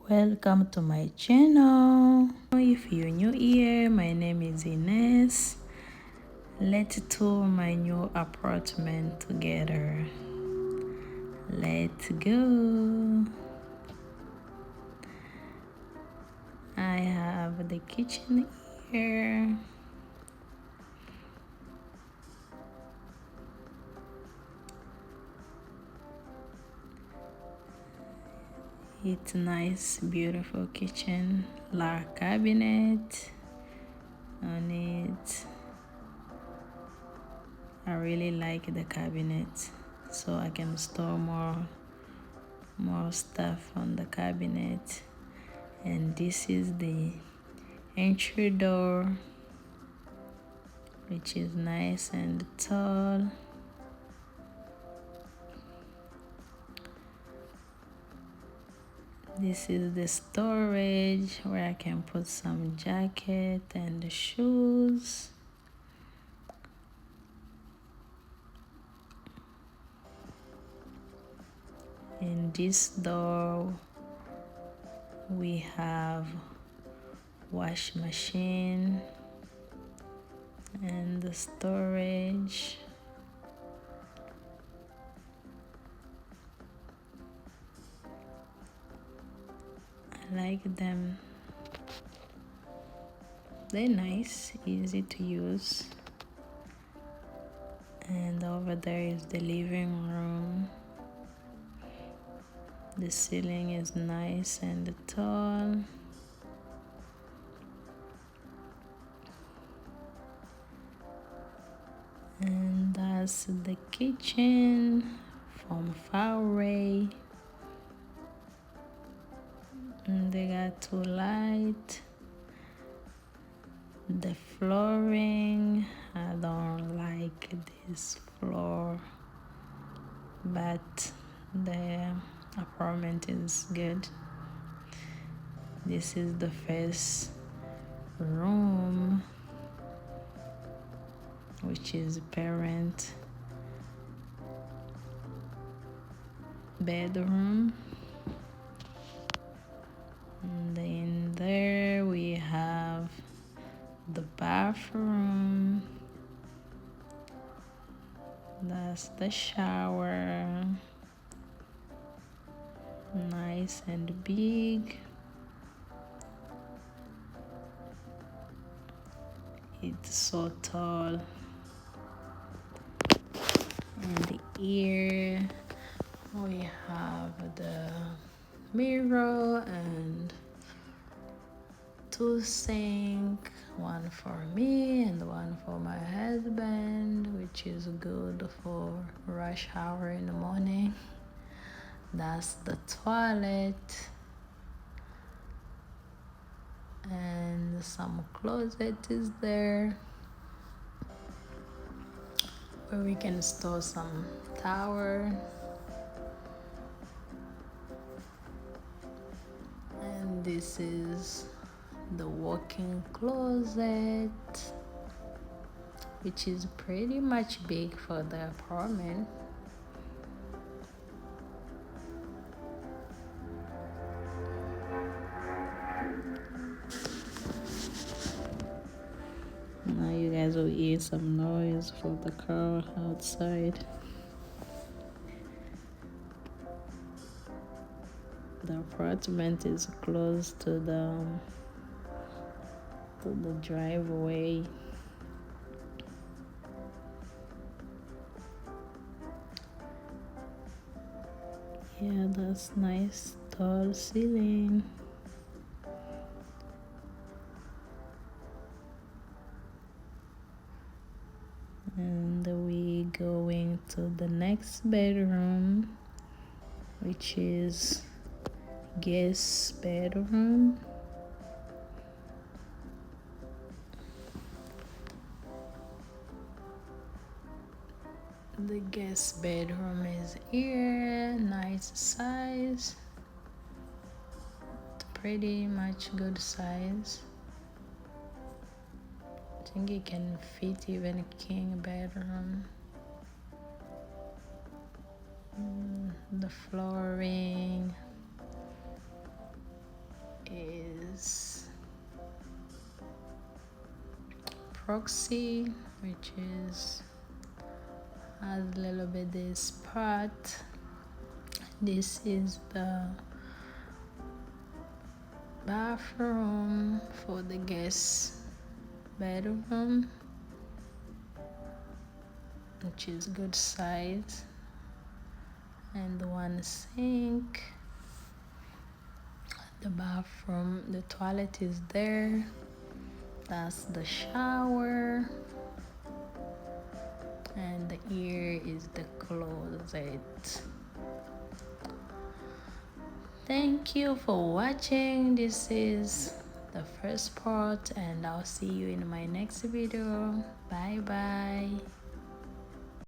Welcome to my channel. If you're new here, my name is Ines. Let's tour my new apartment together. Let's go. I have the kitchen here. It's nice, beautiful kitchen. Large cabinet on it. I really like the cabinet, so I can store more stuff on the cabinet. And this is the entry door, which is nice and tall. This is the storage where I can put some jacket and the shoes. In this door we have wash machine and the storage. I like them. They're nice, easy to use. And over there is the living room. The ceiling is nice and tall. And that's the kitchen from far away. And they got two lights. The flooring, I don't like this floor, but the apartment is good. This is the first room, which is parent bedroom. And in there we have the bathroom. That's the shower. Nice and big. It's so tall. And here we have the mirror and two sinks, one for me and one for my husband, which is good for rush hour in the morning. That's the toilet. And some closet is there where we can store some towel. And this is the walk-in closet, which is pretty much big for the apartment. Now you guys will hear some noise from the car outside. The apartment is close to the driveway. Yeah, that's nice tall ceiling. And we going to the next bedroom, which is guest bedroom. The guest bedroom is here, nice size, pretty much good size. I think it can fit even a king bedroom. The flooring, proxy, which is has a little bit this part. This is the bathroom for the guest bedroom, which is good size, and one sink. The bathroom, the toilet is there. That's the shower, and here is the closet. Thank you for watching. This is the first part, and I'll see you in my next video. Bye bye.